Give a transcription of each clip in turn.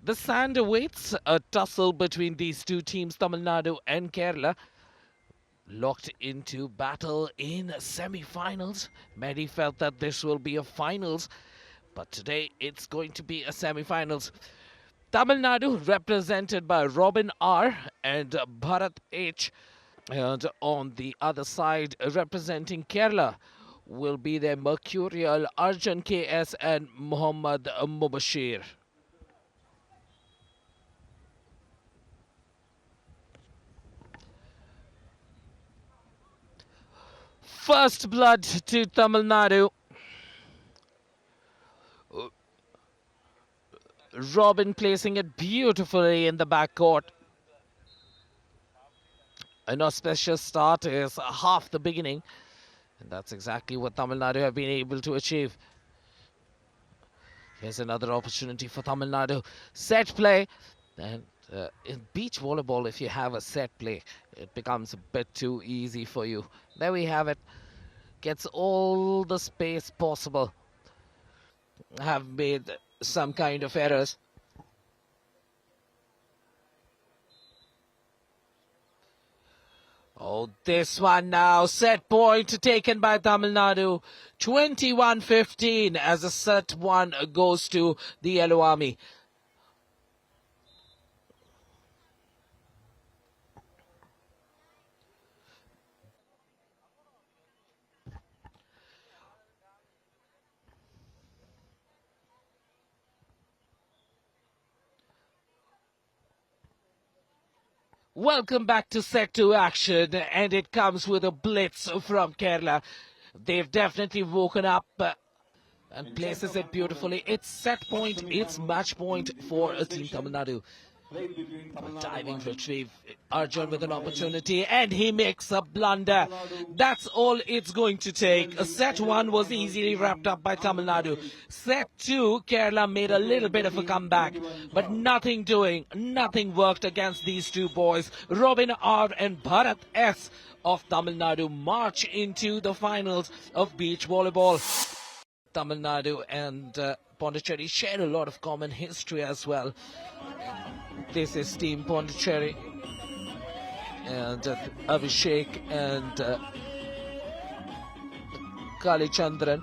The sand awaits a tussle between these two teams, Tamil Nadu and Kerala. Locked into battle in semi-finals. Many felt that this will be a finals, but today it's going to be a semi-finals. Tamil Nadu represented by Robin R and Bharat H. And on the other side, representing Kerala, will be their Mercurial Arjun KS and Muhammad Mubashir. First blood to Tamil Nadu. Robin placing it beautifully in the backcourt. An auspicious start is half the beginning. And that's exactly what Tamil Nadu have been able to achieve. Here's another opportunity for Tamil Nadu. Set play. And in beach volleyball, if you have a set play, it becomes a bit too easy for you. There we have it. Gets all the space possible. Have made some kind of errors. Oh, this one now. Set point taken by Tamil Nadu. 21-15 as a set one goes to the Yellow Army. Welcome back to set 2 action, and it comes with a blitz from Kerala. They've definitely woken up and places it beautifully. It's set point, it's match point for Team Tamil Nadu. Diving retrieve, Arjun with an opportunity, and he makes a blunder. That's all it's going to take. Set 1 was easily wrapped up by Tamil Nadu. Set 2, Kerala made a little bit of a comeback, but nothing worked against these two boys. Robin R and Bharat S of Tamil Nadu march into the finals of beach volleyball. Tamil Nadu and Pondicherry share a lot of common history as well. This is Team Pondicherry and Abhishek and Kalichandran.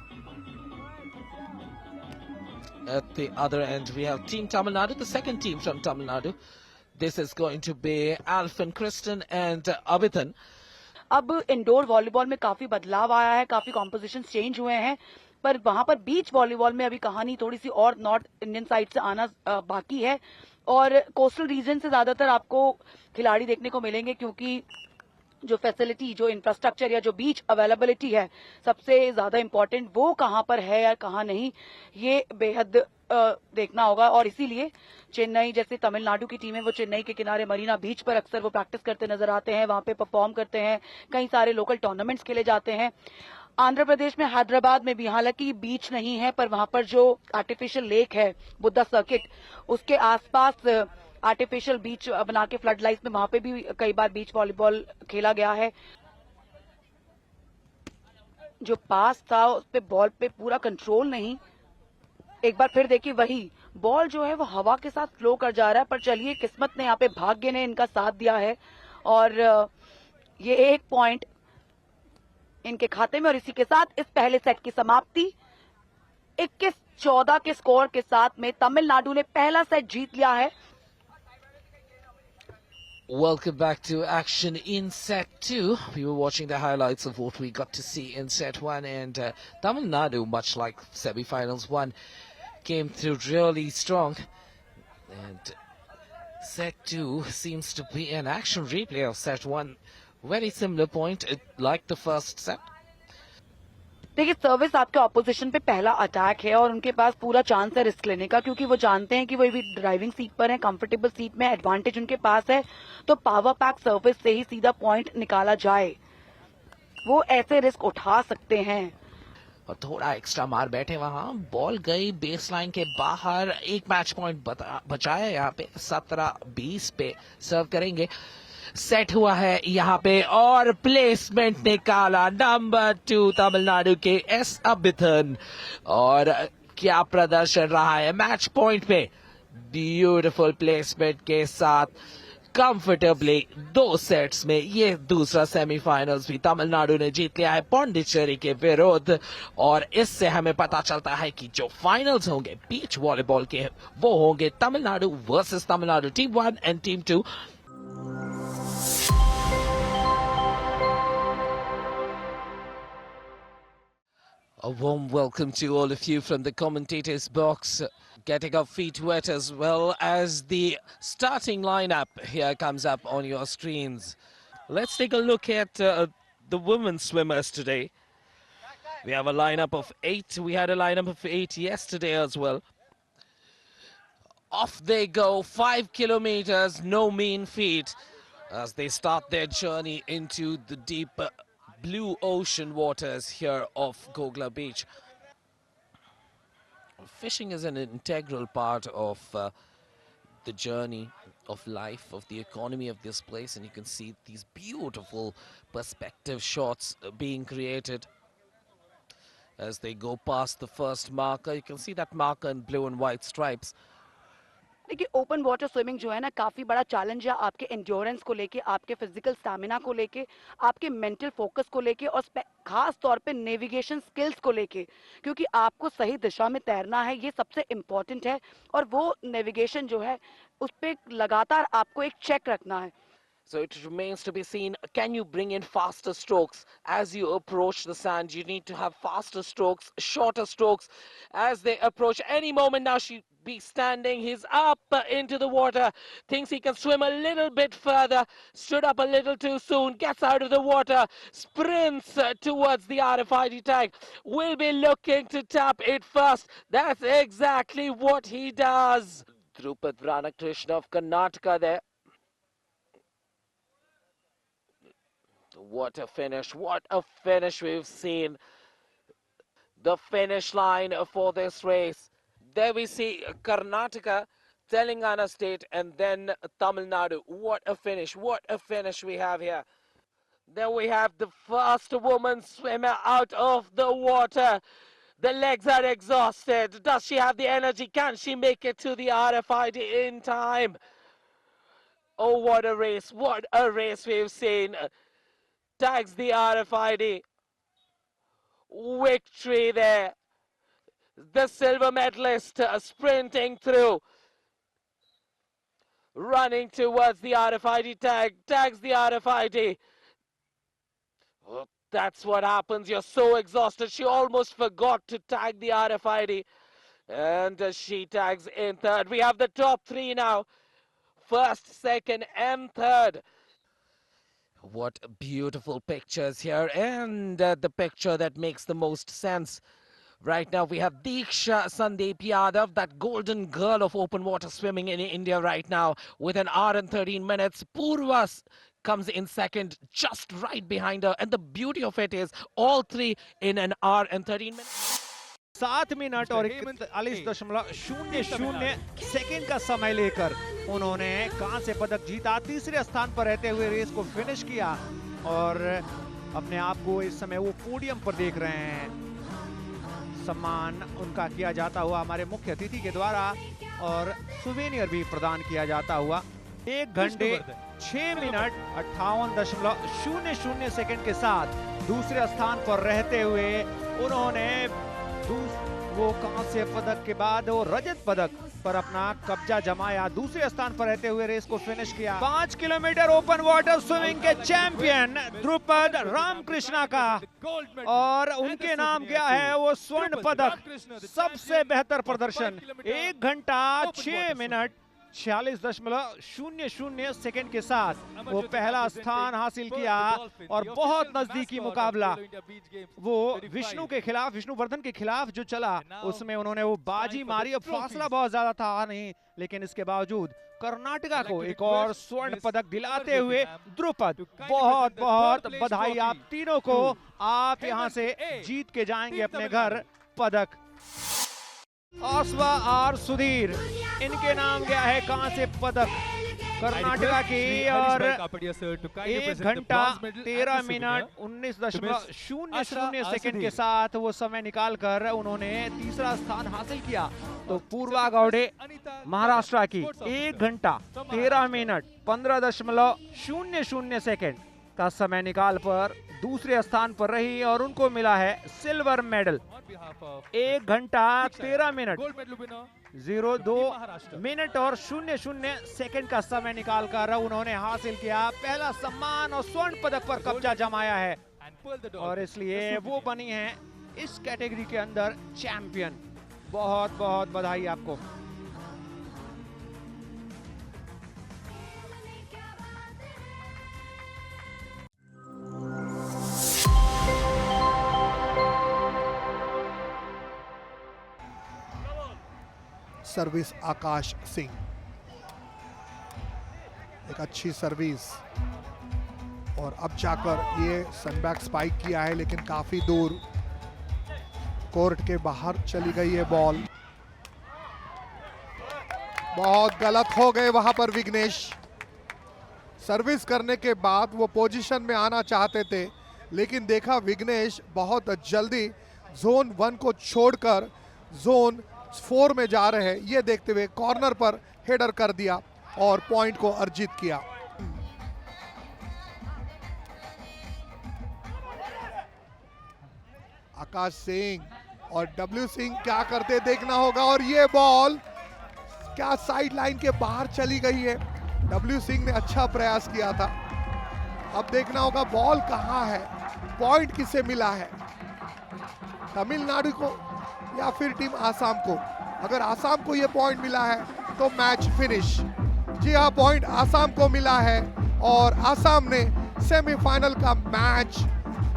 At the other end, we have Team Tamil Nadu, the second team from Tamil Nadu. This is going to be Alfin Kristen and Abhitan. अब indoor volleyball में काफी बदलाव आया है, काफी composition change हुए हैं, पर वहां पर बीच वॉलीबॉल में अभी कहानी थोड़ी सी और नॉर्थ इंडियन साइड से आना बाकी है और कोस्टल रीजन से ज्यादातर आपको खिलाड़ी देखने को मिलेंगे क्योंकि जो फैसिलिटी, जो इंफ्रास्ट्रक्चर या जो बीच अवेलेबिलिटी है सबसे ज्यादा इम्पोर्टेंट, वो कहाँ पर है या कहाँ नहीं, ये बेहद देखना होगा। और इसीलिए चेन्नई जैसे तमिलनाडु की टीम है, वो चेन्नई के किनारे मरीना बीच पर अक्सर वो प्रैक्टिस करते नजर आते हैं, वहां पे परफॉर्म करते हैं, कई सारे लोकल टूर्नामेंट्स खेले जाते हैं। आंध्र प्रदेश में हैदराबाद में भी हालांकि बीच नहीं है, पर वहां पर जो आर्टिफिशियल लेक है बुद्धा सर्किट, उसके आसपास आर्टिफिशियल बीच बना के फ्लड लाइट्स में वहां पे भी कई बार बीच वॉलीबॉल खेला गया है। जो पास था उस पे बॉल पे पूरा कंट्रोल नहीं, एक बार फिर देखिए वही बॉल जो है वो हवा के साथ फ्लो कर जा रहा है, पर चलिए किस्मत ने यहाँ पे, भाग्य ने इनका साथ दिया है और ये एक पॉइंट इनके खाते में। और इसी के साथ इस पहले सेट की समाप्ति 21-14 के स्कोर के साथ में तमिलनाडु ने पहला सेट जीत लिया है। Welcome back to action in set 2. We were watching the highlights of what we got to see in set 1, and Tamil Nadu, much like semi-finals 1, came through really strong. And set 2 seems to be an action replay of set 1. Very similar point, like the first set. देखिए service आपके opposition पे पहला attack है और उनके पास पूरा chance है risk लेने का, क्योंकि वो जानते हैं कि वो भी ड्राइविंग सीट पर है, कंफर्टेबल सीट में, एडवांटेज उनके पास है, तो पावर पैक सर्विस से ही सीधा पॉइंट निकाला जाए, वो ऐसे रिस्क उठा सकते हैं। और थोड़ा एक्स्ट्रा मार बैठे वहां, बॉल गई बेस लाइन के बाहर, एक मैच पॉइंट बचाया यहाँ पे। 17-20 पे सर्व करेंगे। सेट हुआ है यहाँ पे और प्लेसमेंट निकाला नंबर 2 तमिलनाडु के एस अबिथन। और क्या प्रदर्शन रहा है मैच पॉइंट पे, ब्यूटीफुल प्लेसमेंट के साथ कंफर्टेबली 2 सेट्स में ये दूसरा सेमीफाइनल्स भी तमिलनाडु ने जीत लिया है पौंडीचेरी के विरुद्ध। और इससे हमें पता चलता है कि जो फाइनल्स होंगे बीच वॉलीबॉल के वो होंगे Tamil Nadu versus Tamil Nadu team 1 and team 2। A warm welcome to all of you from the commentators box, getting our feet wet as well as the starting lineup here comes up on your screens. Let's take a look at the women swimmers today. We have a lineup of 8. We had a lineup of 8 yesterday as well. Off they go, 5 kilometers, no mean feat, as they start their journey into the deep blue ocean waters here of Gogla Beach. Fishing is an integral part of the journey of life, of the economy of this place, and you can see these beautiful perspective shots being created as they go past the first marker. You can see that marker in blue and white stripes. देखिए open water swimming जो है ना काफ़ी बड़ा challenge है आपके endurance को लेके, आपके फिजिकल स्टैमिना को लेके, आपके मेंटल फोकस को लेके और खास तौर पे नेविगेशन स्किल्स को लेके, क्योंकि आपको सही दिशा में तैरना है, ये सबसे इम्पॉर्टेंट है। और वो नेविगेशन जो है उस पर लगातार आपको एक चेक रखना है। So it remains to be seen, can you bring in faster strokes as you approach the sand? You need to have faster strokes, shorter strokes as they approach. Any moment now she'll be standing. He's up into the water, thinks he can swim a little bit further, stood up a little too soon, gets out of the water, sprints towards the RFID tag. Will be looking to tap it first. That's exactly what he does. Drupad Ranakrishna of Karnataka there. What a finish, what a finish we've seen. The finish line for this race. There we see Karnataka, Telangana state, and then Tamil Nadu. What a finish we have here. Then we have the first woman swimmer out of the water. The legs are exhausted. Does she have the energy? Can she make it to the RFID in time? Oh, what a race we've seen. Tags the RFID. Victory there. The silver medalist sprinting through. Running towards the RFID tag. Tags the RFID. Oh, that's what happens. You're so exhausted. She almost forgot to tag the RFID. And she tags in third. We have the top 3 now. First, second, and third. What beautiful pictures here, and the picture that makes the most sense. Right now we have Diksha Sandeep Yadav, that golden girl of open water swimming in India right now, with an hour and 13 minutes. Purva comes in second, just right behind her, and the beauty of it is all 3 in an hour and 13 minutes. 7 minute और 41.00 second का समय लेकर उन्होंने कांस्य पदक जीता। तीसरे स्थान पर रहते हुए रेस को फिनिश किया और अपने आप को इस समय वो पोडियम पर देख रहे हैं। सम्मान उनका किया जाता हुआ हमारे मुख्य अतिथि के द्वारा और सुवेनियर भी प्रदान किया जाता हुआ। 1 घंटे 6 मिनट 58.00 सेकेंड के साथ दूसरे स्थान पर रहते हुए उन्होंने वो कांस्य पदक के बाद वो रजत पदक पर अपना कब्जा जमाया। दूसरे स्थान पर रहते हुए रेस को फिनिश किया। 5 किलोमीटर ओपन वाटर स्विमिंग के चैंपियन द्रुपद रामकृष्णा का, और उनके नाम क्या है वो स्वर्ण पदक। सबसे बेहतर प्रदर्शन 1 घंटा 6 मिनट 46.00 सेकेंड के साथ वो पहला स्थान हासिल किया। और बहुत नजदीकी मुकाबला वो विष्णुवर्धन के खिलाफ जो चला उसमें उन्होंने वो बाजी मारी। अब फासला बहुत ज्यादा था नहीं, लेकिन इसके बावजूद कर्नाटका को एक और स्वर्ण पदक दिलाते हुए द्रुपद, बहुत बहुत बधाई आप तीनों को। आप यहां से जीत के जाएंगे अपने घर पदक। आसवा और सुधीर, इनके नाम क्या है कांस्य पदक। कर्नाटका की और 1 घंटा 13 मिनट 19.00 सेकंड के साथ वो समय निकालकर उन्होंने तीसरा स्थान हासिल किया। तो पूर्वा गौड़े महाराष्ट्र की 1 घंटा 13 मिनट 15.00 सेकंड का समय निकाल पर दूसरे स्थान पर रही और उनको मिला है सिल्वर मेडल। 1 घंटा 13 मिनट 02 मिनट और 00 सेकंड का समय निकालकर उन्होंने हासिल किया पहला सम्मान और स्वर्ण पदक पर कब्जा जमाया है और इसलिए वो बनी हैं इस कैटेगरी के अंदर चैंपियन। बहुत बहुत बधाई आपको। सर्विस आकाश सिंह, एक अच्छी सर्विस और अब जाकर ये सनबैक स्पाइक किया है लेकिन काफी दूर कोर्ट के बाहर चली गई है बॉल। बहुत गलत हो गए वहां पर विघ्नेश। सर्विस करने के बाद वो पोजीशन में आना चाहते थे लेकिन देखा विघ्नेश बहुत जल्दी जोन 1 को छोड़कर जोन 4 में जा रहे हैं, ये देखते हुए कॉर्नर पर हेडर कर दिया और पॉइंट को अर्जित किया। आकाश सिंह और डब्ल्यू सिंह क्या करते देखना होगा और ये बॉल क्या साइड लाइन के बाहर चली गई है। डब्ल्यू सिंह ने अच्छा प्रयास किया था। अब देखना होगा बॉल कहां है, पॉइंट किसे मिला है, तमिलनाडु को या फिर टीम आसाम को। अगर आसाम को यह पॉइंट मिला है तो मैच फिनिश। जी हाँ, पॉइंट आसाम को मिला है और आसाम ने सेमीफाइनल का मैच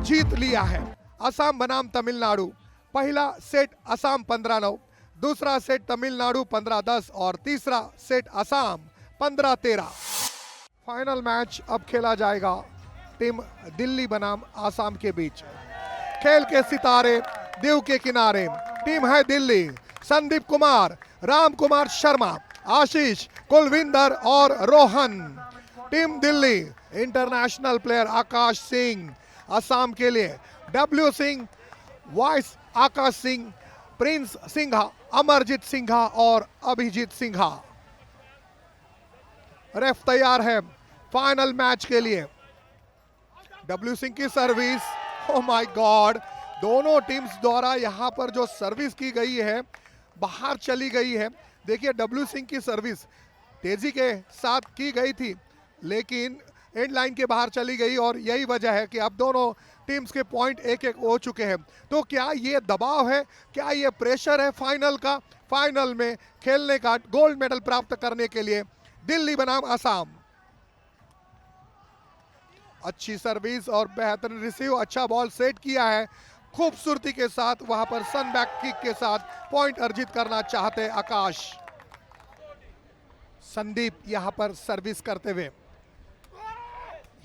जीत लिया है। आसाम बनाम तमिलनाडु, पहला सेट आसाम 15-9, दूसरा सेट तमिलनाडु 15-10 और तीसरा सेट आसाम 15-13। फाइनल मैच अब खेला जाएगा टीम दिल्ली बनाम आसाम के बीच। खेल के सितारे दीव के किनारे, टीम है दिल्ली, संदीप कुमार, राम कुमार शर्मा, आशीष, कुलविंदर और Rohan. Team Delhi international player Akash Singh, Assam के लिए W Singh, vice Akash Singh, Prince Singha, Amarjeet Singha और अभिजीत सिंघा। रेफ तैयार है फाइनल मैच के लिए। डब्ल्यू सिंह की सर्विस, ओ माय गॉड, दोनों टीम्स द्वारा यहां पर जो सर्विस की गई है बाहर चली गई है। देखिए डब्ल्यू सिंह की सर्विस तेजी के साथ की गई थी लेकिन एंड लाइन के बाहर चली गई और यही वजह है कि अब दोनों टीम्स के पॉइंट एक एक हो चुके हैं। तो क्या ये दबाव है, क्या ये प्रेशर है फाइनल का, फाइनल में खेलने का, गोल्ड मेडल प्राप्त करने के लिए दिल्ली बनाम आसाम। अच्छी सर्विस और बेहतरीन रिसीव, अच्छा बॉल सेट किया है खूबसूरती के साथ। वहां पर सनबैक किक के साथ पॉइंट अर्जित करना चाहते आकाश। संदीप यहां पर सर्विस करते हुए,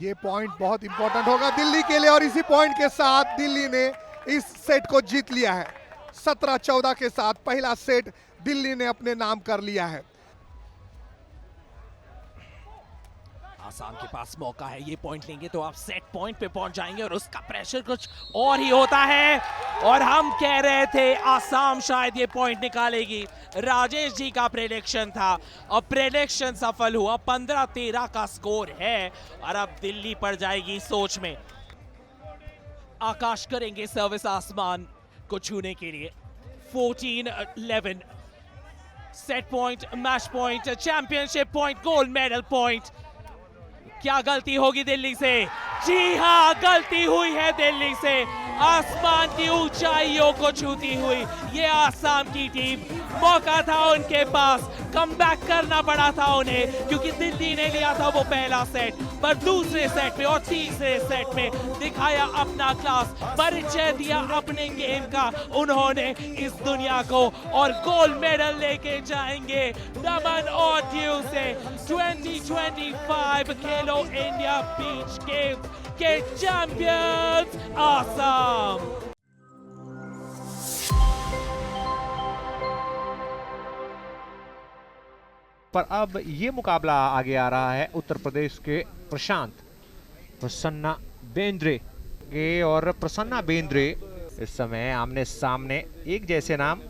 ये पॉइंट बहुत इंपॉर्टेंट होगा दिल्ली के लिए और इसी पॉइंट के साथ दिल्ली ने इस सेट को जीत लिया है। 17-14 के साथ पहला सेट दिल्ली ने अपने नाम कर लिया है। आसाम के पास मौका है, ये पॉइंट लेंगे तो आप सेट पॉइंट पे पहुंच जाएंगे और उसका प्रेशर कुछ और ही होता है। और हम कह रहे थे आसाम शायद ये पॉइंट निकालेगी, राजेश जी का प्रेडिक्शन था और प्रेडिक्शन सफल हुआ। 15-13 का स्कोर है और अब दिल्ली पड़ जाएगी सोच में। आकाश करेंगे सर्विस आसमान को छूने के लिए। 14-11 set point, match point, championship point, gold medal point. क्या गलती होगी दिल्ली से? जी हाँ, गलती हुई है दिल्ली से। आसमान की ऊंचाइयों को छूती हुई ये आसाम की टीम, मौका था उनके पास, कमबैक करना पड़ा था उन्हें क्योंकि दिल्ली ने लिया था वो पहला सेट, पर दूसरे सेट में और तीसरे सेट में दिखाया अपना क्लास, परिचय दिया अपने गेम का उन्होंने इस दुनिया को और गोल्ड मेडल लेके जाएंगे दमन और दीव से 2025 खेलो इंडिया बीच गेम्स के चैंपियंस आसाम। पर अब ये मुकाबला आगे आ रहा है उत्तर प्रदेश के प्रसन्ना बेंद्रे के, और प्रसन्ना बेंद्रे इस समय आमने सामने, एक जैसे नाम।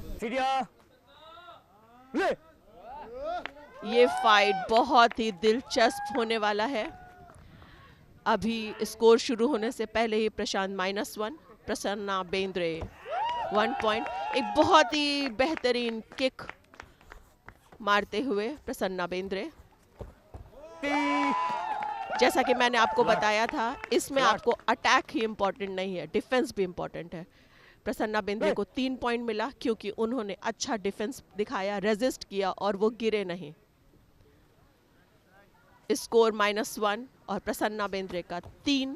ये फाइट बहुत ही दिलचस्प होने वाला है। अभी स्कोर शुरू होने से पहले ही प्रशांत -1, प्रसन्ना बेंद्रे 1 पॉइंट। एक बहुत ही बेहतरीन किक मारते हुए प्रसन्ना बेंद्रे। जैसा कि मैंने आपको बताया था, इसमें आपको अटैक ही इम्पोर्टेंट नहीं है, डिफेंस भी इम्पोर्टेंट है। प्रसन्ना बेंद्रे को 3 पॉइंट मिला क्योंकि उन्होंने अच्छा डिफेंस दिखाया, रेजिस्ट किया और वो गिरे नहीं। स्कोर -1 और प्रसन्ना बेंद्रे का 3।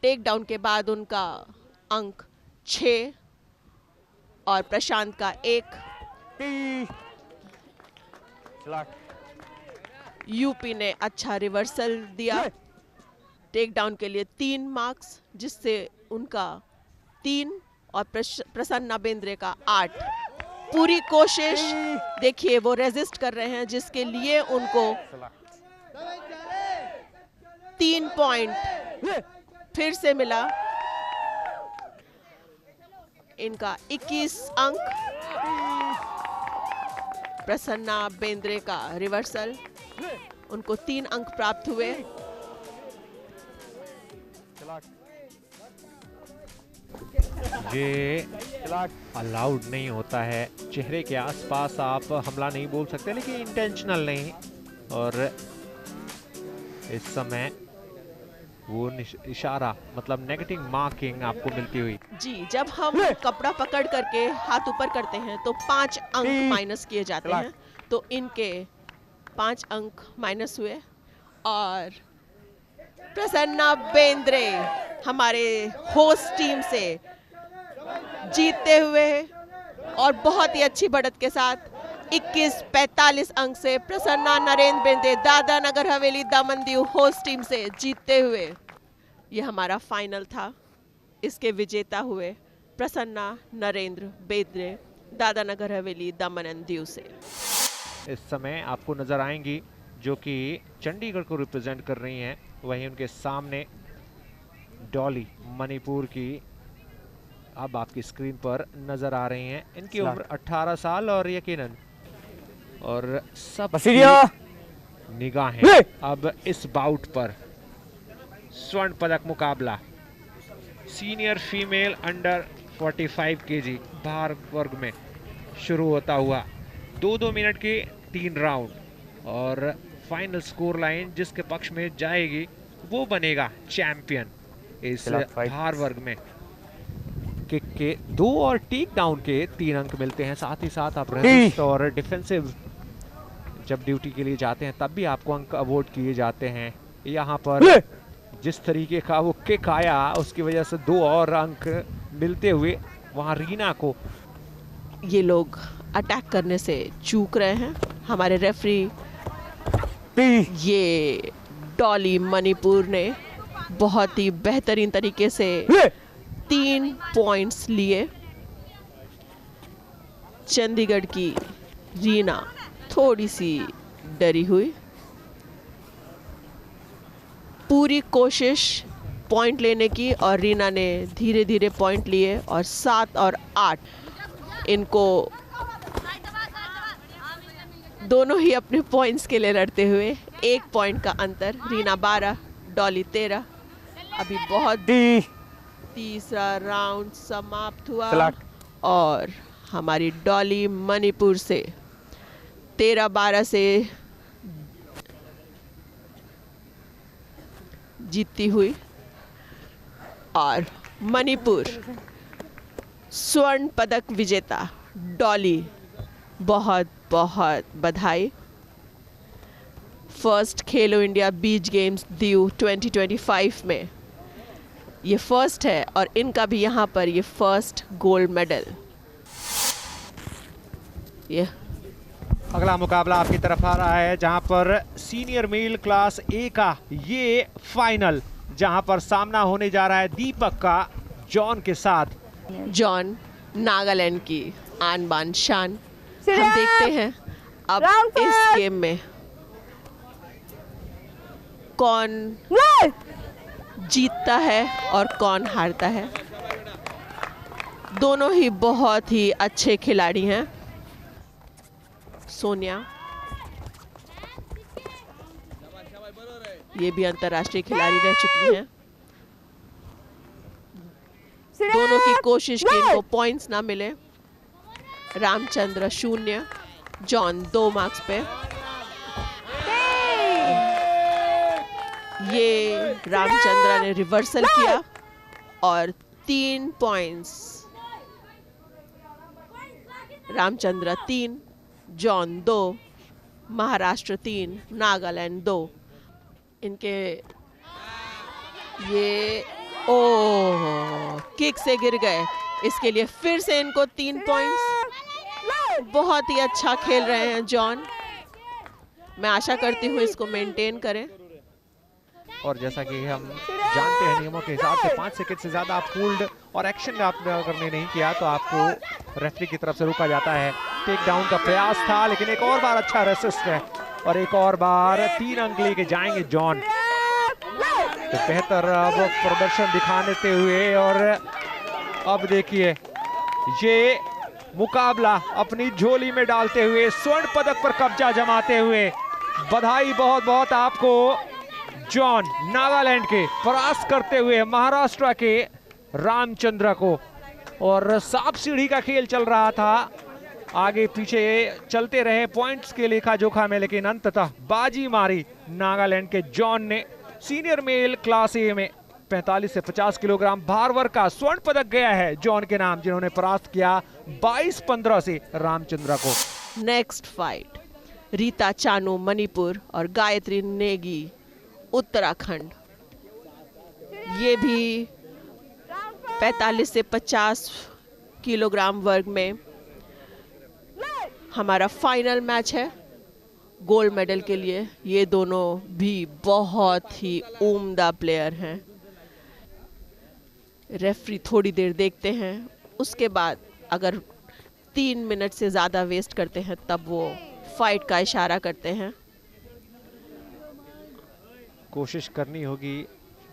टेक डाउन के बाद उनका अंक 6 और प्रशांत का 1। यूपी ने अच्छा रिवर्सल दिया। टेक डाउन के लिए 3 मार्क्स, जिससे उनका 3 और प्रसन्ना बेंद्रे का 8। पूरी कोशिश, देखिए वो रेजिस्ट कर रहे हैं, जिसके लिए उनको 3 पॉइंट फिर से मिला। इनका 21 अंक। प्रसन्ना बेंद्रे का रिवर्सल, उनको 3 अंक प्राप्त हुए। ये अलाउड नहीं होता है, चेहरे के आसपास आप हमला नहीं बोल सकते, लेकिन इंटेंशनल नहीं। और इस समय वो इशारा, मतलब नेगेटिव मार्किंग आपको मिलती हुई। जी, जब हम कपड़ा पकड़ करके हाथ ऊपर करते हैं तो 5 अंक माइनस किए जाते हैं, तो इनके 5 अंक माइनस हुए। और प्रसन्ना बेंद्रे हमारे होस्ट टीम से जीतते हुए और बहुत ही अच्छी बढ़त के साथ 21-45 अंक से प्रसन्ना नरेंद्र बेंद्रे दादरा नगर हवेली दमन दीव होस्ट टीम से जीतते हुए, ये हमारा फाइनल था। इसके विजेता हुए प्रसन्ना नरेंद्र बेंद्रे दादरा नगर हवेली दमन एंड दीव से। इस समय आपको नजर आएंगी जो कि चंडीगढ़ को रिप्रेजेंट कर रही हैं, वहीं उनके सामने डॉली मणिपुर की अब आपकी स्क्रीन पर नजर आ रही हैं। इनकी उम्र 18 साल और यकीनन और सब निगाहें अब इस बाउट पर स्वर्ण पदक मुकाबला सीनियर फीमेल अंडर 45 केजी भार वर्ग में शुरू होता हुआ। 2-2 मिनट के 3 राउंड और फाइनल स्कोर लाइन जिसके पक्ष में जाएगी वो बनेगा चैंपियन इस भार वर्ग में। किक के 2 और टेक डाउन के 3 अंक मिलते हैं। साथ ही साथ आप रेजिस्ट और डिफेंसिव जब ड्यूटी के लिए जाते हैं तब भी आपको अंक अवॉर्ड किए जाते हैं। यहाँ पर जिस तरीके का वो किक आया उसकी वजह से 2 और अंक मिलते हुए वहां रीना को। ये लोग अटैक करने से चूक रहे हैं। हमारे रेफरी ये डॉली मणिपुर ने बहुत ही बेहतरीन तरीके से 3 पॉइंट्स लिए। चंडीगढ़ की रीना थोड़ी सी डरी हुई। पूरी कोशिश पॉइंट लेने की और रीना ने धीरे धीरे पॉइंट लिए और 7 और 8 इनको दोनों ही अपने पॉइंट्स के लिए लड़ते हुए 1 पॉइंट का अंतर। रीना 12 डॉली 13। अभी बहुत तीसरा राउंड समाप्त हुआ और हमारी डॉली मणिपुर से 13-12 से जीतती हुई और मणिपुर स्वर्ण पदक विजेता डॉली बहुत बहुत बधाई। फर्स्ट खेलो इंडिया बीच गेम्स दीव 2025 में ये फर्स्ट है और इनका भी यहाँ पर ये फर्स्ट गोल्ड मेडल। ये अगला मुकाबला आपकी तरफ आ रहा है जहां पर सीनियर मेल क्लास ए का ये फाइनल, जहां पर सामना होने जा रहा है दीपक का जॉन के साथ। जॉन नागालैंड की आन बान शान हम देखते हैं अब इस गेम में कौन जीतता है और कौन हारता है। दोनों ही बहुत ही अच्छे खिलाड़ी हैं। सोनिया ये भी अंतर्राष्ट्रीय खिलाड़ी रह चुकी हैं। दोनों की कोशिश की इनको पॉइंट्स ना मिले। रामचंद्र 0, जॉन 2 मार्क्स पे। ये रामचंद्र ने रिवर्सल किया और 3 पॉइंट्स। रामचंद्र 3, जॉन 2, महाराष्ट्र 3, नागालैंड 2। इनके ये किक से गिर गए। इसके लिए फिर से इनको 3 पॉइंट्स। बहुत ही अच्छा खेल रहे हैं जॉन। मैं आशा करती हूँ इसको मेंटेन करें। और जैसा कि हम जानते हैं नियमों के हिसाब से 5 सेकंड से ज्यादा आप होल्ड और एक्शन आपने अगर नहीं किया तो आपको रेफरी की तरफ से रोका जाता है। टेक डाउन का प्रयास था लेकिन एक और बार अच्छा रेसिस्ट है और एक और बार 3 अंक लेके जाएंगे जॉन। तो बेहतर वो प्रदर्शन दिखाते हुए और अब देखिए ये मुकाबला अपनी झोली में डालते हुए स्वर्ण पदक पर कब्जा जमाते हुए। बधाई बहुत बहुत आपको जॉन नागालैंड के परास्त करते हुए महाराष्ट्र के रामचंद्र को। और सांप सीढ़ी का खेल चल रहा था, आगे पीछे चलते रहे पॉइंट्स के लेखा जोखा में, लेकिन अंततः बाजी मारी नागालैंड के जॉन ने। सीनियर मेल क्लास ए में 45 से 50 किलोग्राम भार वर्ग का स्वर्ण पदक गया है जॉन के नाम, जिन्होंने परास्त किया 22-15 से रामचंद्र को। नेक्स्ट फाइट रीता चानू मणिपुर और गायत्री नेगी उत्तराखंड। ये भी 45 से 50 किलोग्राम वर्ग में हमारा फाइनल मैच है गोल्ड मेडल के लिए। ये दोनों भी बहुत ही उम्दा प्लेयर हैं। रेफरी थोड़ी देर देखते हैं, उसके बाद अगर 3 मिनट से ज़्यादा वेस्ट करते हैं तब वो फाइट का इशारा करते हैं। कोशिश करनी होगी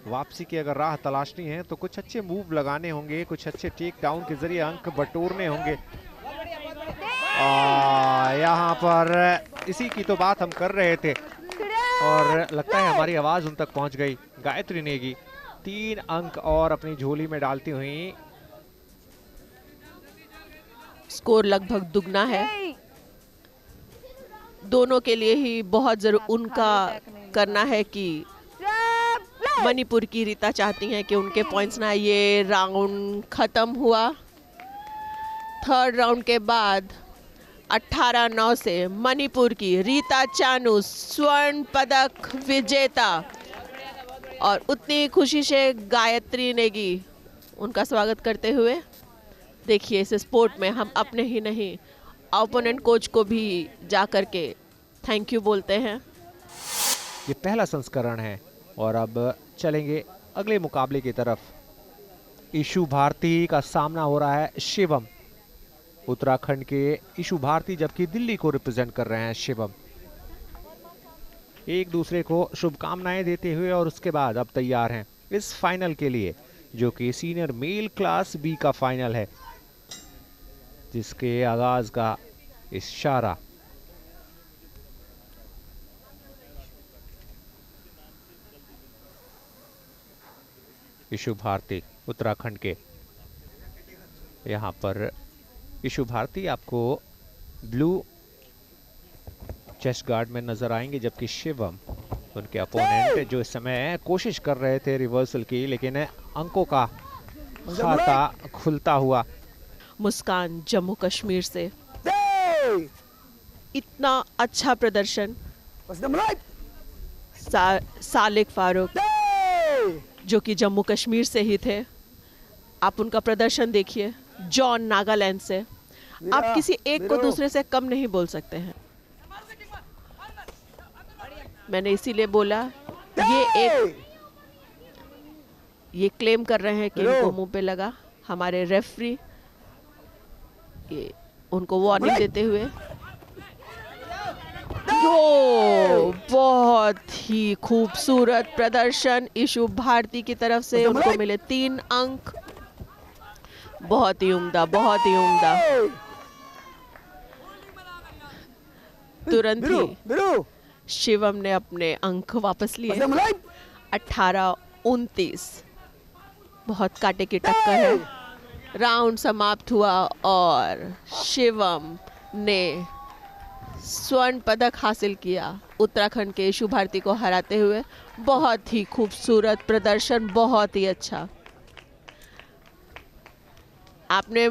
वापसी की, अगर राह तलाशनी है तो कुछ अच्छे मूव लगाने होंगे, कुछ अच्छे टेक डाउन के जरिए अंक बटोरने होंगे। यहाँ पर इसी की तो बात हम कर रहे थे और लगता है हमारी आवाज उन तक पहुंच गई। गायत्री नेगी 3 अंक और अपनी झोली में डालती हुई। स्कोर लगभग दुगना है। दोनों के लिए ही बहुत जरूर उनका करना है कि मणिपुर की रीता चाहती हैं कि उनके पॉइंट्स ना। ये राउंड खत्म हुआ। थर्ड राउंड के बाद 18-9 से मणिपुर की रीता चानू स्वर्ण पदक विजेता। और उतनी खुशी से गायत्री नेगी उनका स्वागत करते हुए। देखिए इस स्पोर्ट में हम अपने ही नहीं ओपोनेंट कोच को भी जा कर के थैंक यू बोलते हैं। ये पहला संस्करण है और अब चलेंगे अगले मुकाबले की तरफ। ईशु भारती का सामना हो रहा है शिवम। उत्तराखंड के ईशु भारती जबकि दिल्ली को रिप्रेजेंट कर रहे हैं शिवम। एक दूसरे को शुभकामनाएं देते हुए और उसके बाद अब तैयार हैं इस फाइनल के लिए, जो कि सीनियर मेल क्लास बी का फाइनल है, जिसके आगाज का इशारा ईशु भारती उत्तराखंड के। यहाँ पर ईशु भारती आपको ब्लू चेस्ट गार्ड में नजर आएंगे, जबकि शिवम उनके अपोनेंट जो इस समय कोशिश कर रहे थे रिवर्सल की, लेकिन अंकों का खाता खुलता हुआ। मुस्कान जम्मू कश्मीर से इतना अच्छा प्रदर्शन। सालिक फारूक जो कि जम्मू कश्मीर से ही थे, आप उनका प्रदर्शन देखिए। जॉन नागालैंड से, आप किसी एक को दूसरे से कम नहीं बोल सकते हैं। मैंने इसीलिए बोला ये क्लेम कर रहे हैं कि इनको मुंह पे लगा। हमारे रेफरी ये उनको वार्निंग देते हुए। जो बहुत ही खूबसूरत प्रदर्शन ईशु भारती की तरफ से, उनको मिले 3 अंक। बहुत ही उम्दा, बहुत ही उम्दा। तुरंत ही शिवम ने अपने अंक वापस लिए। 18-29, बहुत कांटे की टक्कर है। राउंड समाप्त हुआ और शिवम ने स्वर्ण पदक हासिल किया उत्तराखंड के ईशु भारती को हराते हुए। बहुत ही खूबसूरत प्रदर्शन, बहुत ही अच्छा। आपने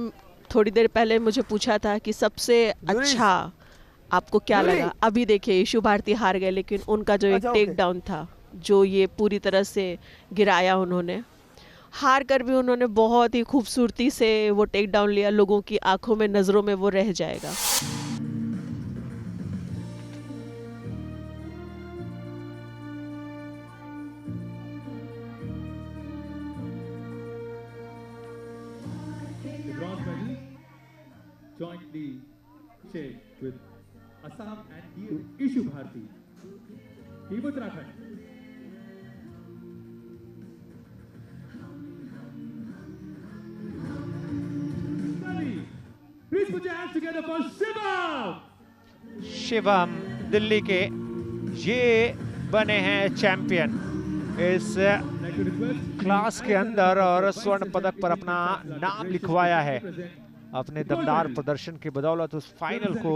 थोड़ी देर पहले मुझे पूछा था कि सबसे अच्छा आपको क्या लगा। अभी देखिए ईशु भारती हार गए, लेकिन उनका जो एक टेक डाउन था, जो ये पूरी तरह से गिराया उन्होंने, हार कर भी उन्होंने बहुत ही खूबसूरती से वो टेक डाउन लिया। लोगों की आंखों में, नजरों में वो रह जाएगा। The bronze medal jointly shared with Assam and Ishu Bharti, Team Uttarakhand. Please put your hands together for Shivam. Shivam Delhi के ये बने हैं चैंपियन इस Like to request क्लास के अंदर और स्वर्ण पदक पर अपना नाम लिखवाया है। अपने दमदार प्रदर्शन की बदौलत उस फाइनल को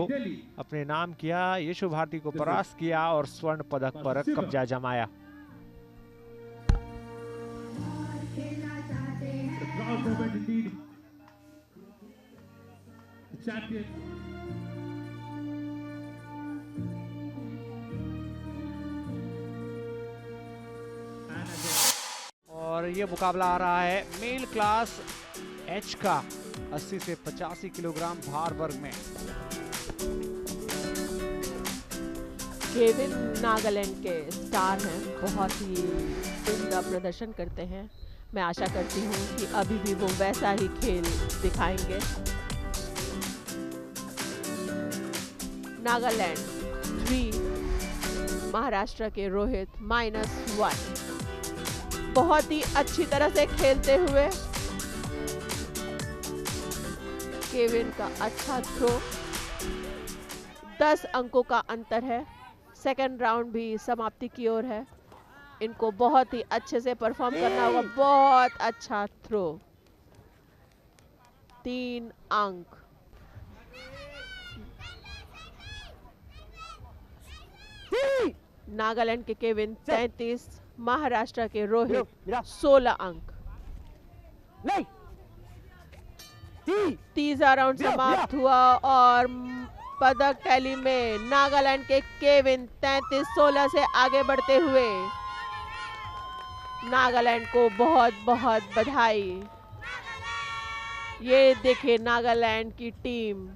अपने नाम किया, ईशु भारती को परास्त किया और स्वर्ण पदक पर कब्जा जमाया। the proud moment indeed. The champion. And again. और ये मुकाबला आ रहा है मेल क्लास एच का 80 से 85 किलोग्राम भार वर्ग में। केविन नागालैंड के स्टार हैं, बहुत ही उम्दा प्रदर्शन करते हैं। मैं आशा करती हूँ कि अभी भी वो वैसा ही खेल दिखाएंगे। नागालैंड 3, महाराष्ट्र के रोहित -1। बहुत ही अच्छी तरह से खेलते हुए केविन का अच्छा थ्रो। 10 अंकों का अंतर है। सेकंड राउंड भी समाप्ति की ओर है। इनको बहुत ही अच्छे से परफॉर्म करना होगा। बहुत अच्छा थ्रो, 3 अंक। नागालैंड के केविन 33, महाराष्ट्र के रोहित 16 अंक। तीसरा राउंड समाप्त हुआ और पदक टैली में नागालैंड के केविन 33-16 से आगे बढ़ते हुए। नागालैंड को बहुत बहुत बधाई। ये देखिए नागालैंड की टीम